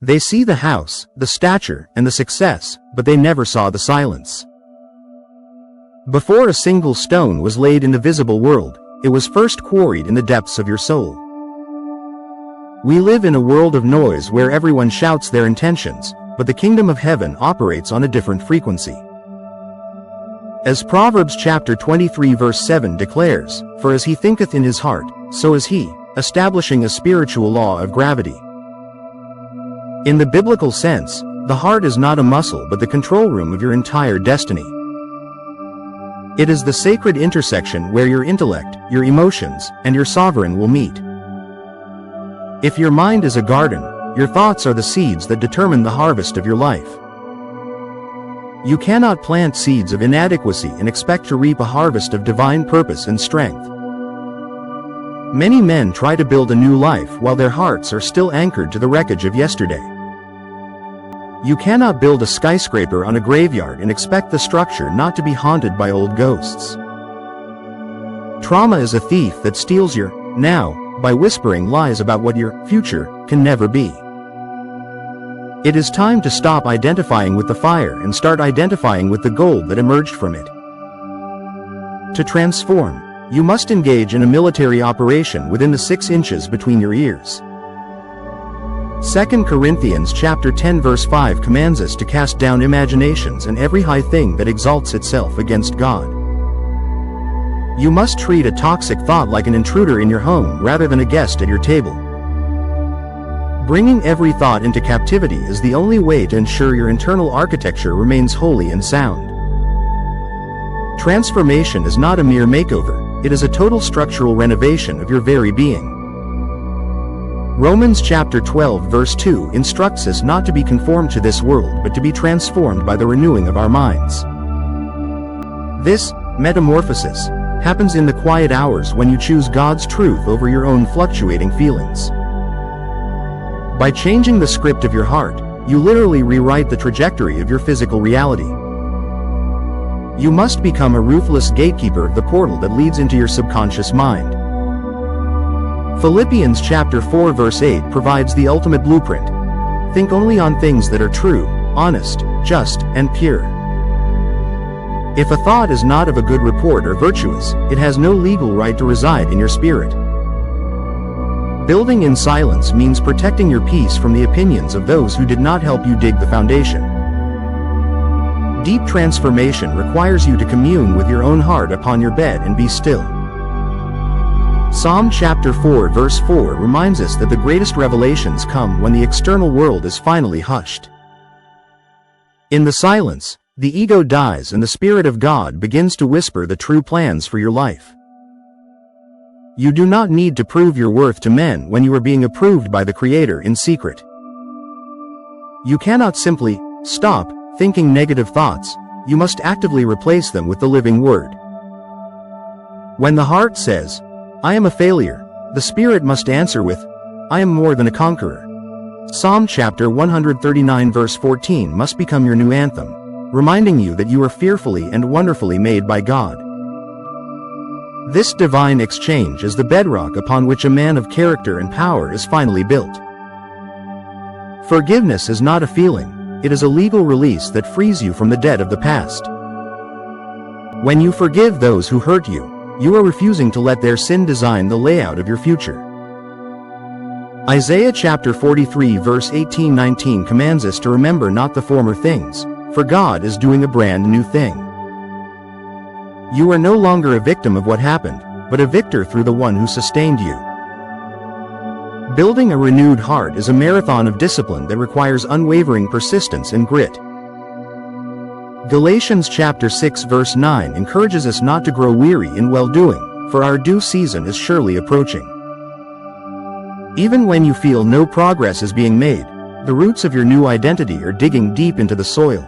They see the house, the stature, and the success, but they never saw the silence. Before a single stone was laid in the visible world, it was first quarried in the depths of your soul. We live in a world of noise where everyone shouts their intentions, but the kingdom of heaven operates on a different frequency. As Proverbs chapter 23 verse 7 declares, "For as he thinketh in his heart, so is he," establishing a spiritual law of gravity. In the biblical sense, the heart is not a muscle but the control room of your entire destiny. It is the sacred intersection where your intellect, your emotions, and your sovereign will meet. If your mind is a garden, your thoughts are the seeds that determine the harvest of your life. You cannot plant seeds of inadequacy and expect to reap a harvest of divine purpose and strength. Many men try to build a new life while their hearts are still anchored to the wreckage of yesterday. You cannot build a skyscraper on a graveyard and expect the structure not to be haunted by old ghosts. Trauma is a thief that steals your now by whispering lies about what your future can never be. It is time to stop identifying with the fire and start identifying with the gold that emerged from it. To transform, you must engage in a military operation within the 6 inches between your ears. 2 Corinthians chapter 10 verse 5 commands us to cast down imaginations and every high thing that exalts itself against God. You must treat a toxic thought like an intruder in your home rather than a guest at your table. Bringing every thought into captivity is the only way to ensure your internal architecture remains holy and sound. Transformation is not a mere makeover, it is a total structural renovation of your very being. Romans chapter 12 verse 2 instructs us not to be conformed to this world but to be transformed by the renewing of our minds. This metamorphosis happens in the quiet hours when you choose God's truth over your own fluctuating feelings. By changing the script of your heart, you literally rewrite the trajectory of your physical reality. You must become a ruthless gatekeeper of the portal that leads into your subconscious mind. Philippians chapter 4 verse 8 provides the ultimate blueprint. Think only on things that are true, honest, just, and pure. If a thought is not of a good report or virtuous, it has no legal right to reside in your spirit. Building in silence means protecting your peace from the opinions of those who did not help you dig the foundation. Deep transformation requires you to commune with your own heart upon your bed and be still. Psalm chapter 4 verse 4 reminds us that the greatest revelations come when the external world is finally hushed. In the silence, the ego dies and the Spirit of God begins to whisper the true plans for your life. You do not need to prove your worth to men when you are being approved by the Creator in secret. You cannot simply stop thinking negative thoughts, you must actively replace them with the living Word. When the heart says, "I am a failure," the Spirit must answer with, "I am more than a conqueror." Psalm chapter 139 verse 14 must become your new anthem, reminding you that you are fearfully and wonderfully made by God. This divine exchange is the bedrock upon which a man of character and power is finally built. Forgiveness is not a feeling, it is a legal release that frees you from the debt of the past. When you forgive those who hurt you, you are refusing to let their sin design the layout of your future. Isaiah chapter 43 verse 18-19 commands us to remember not the former things, for God is doing a brand new thing. You are no longer a victim of what happened, but a victor through the one who sustained you. Building a renewed heart is a marathon of discipline that requires unwavering persistence and grit. Galatians chapter 6 verse 9 encourages us not to grow weary in well-doing, for our due season is surely approaching. Even when you feel no progress is being made, the roots of your new identity are digging deep into the soil.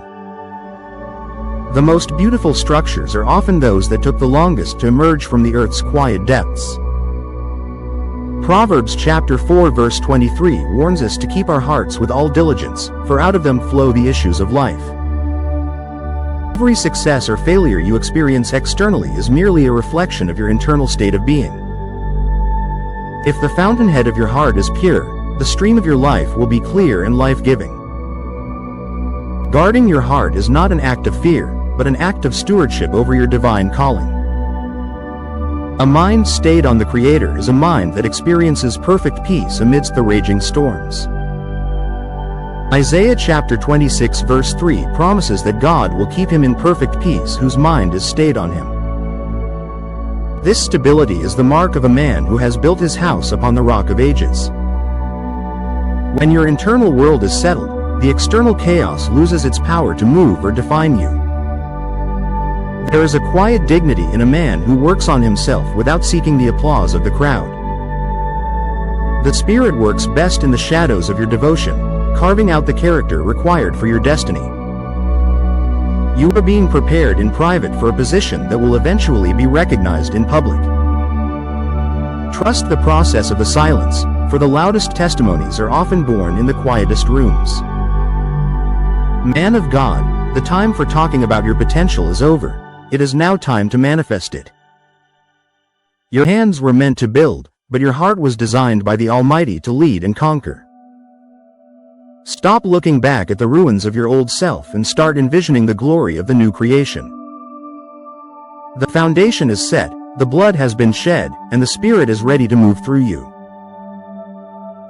The most beautiful structures are often those that took the longest to emerge from the earth's quiet depths. Proverbs chapter 4 verse 23 warns us to keep our hearts with all diligence, for out of them flow the issues of life. Every success or failure you experience externally is merely a reflection of your internal state of being. If the fountainhead of your heart is pure, the the stream of your life will be clear and life-giving. Guarding your heart is not an act of fear, but an act of stewardship over your divine calling. A mind stayed on the Creator is a mind that experiences perfect peace amidst the raging storms. Isaiah chapter 26 verse 3 promises that God will keep him in perfect peace whose mind is stayed on him. This stability is the mark of a man who has built his house upon the rock of ages. When your internal world is settled, the external chaos loses its power to move or define you. There is a quiet dignity in a man who works on himself without seeking the applause of the crowd. The Spirit works best in the shadows of your devotion, carving out the character required for your destiny. You are being prepared in private for a position that will eventually be recognized in public. Trust the process of the silence, for the loudest testimonies are often born in the quietest rooms. Man of God, the time for talking about your potential is over. It is now time to manifest it. Your hands were meant to build, but your heart was designed by the Almighty to lead and conquer. Stop looking back at the ruins of your old self and start envisioning the glory of the new creation. The foundation is set, the blood has been shed, and the Spirit is ready to move through you.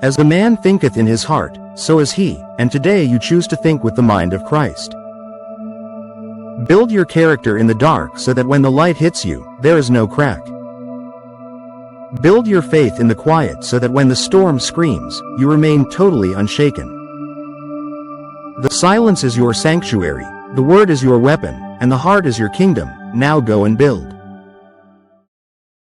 As the man thinketh in his heart, so is he, and today you choose to think with the mind of Christ. Build your character in the dark so that when the light hits you, there is no crack. Build your faith in the quiet so that when the storm screams, you remain totally unshaken. The silence is your sanctuary, the word is your weapon, and the heart is your kingdom. Now go and build.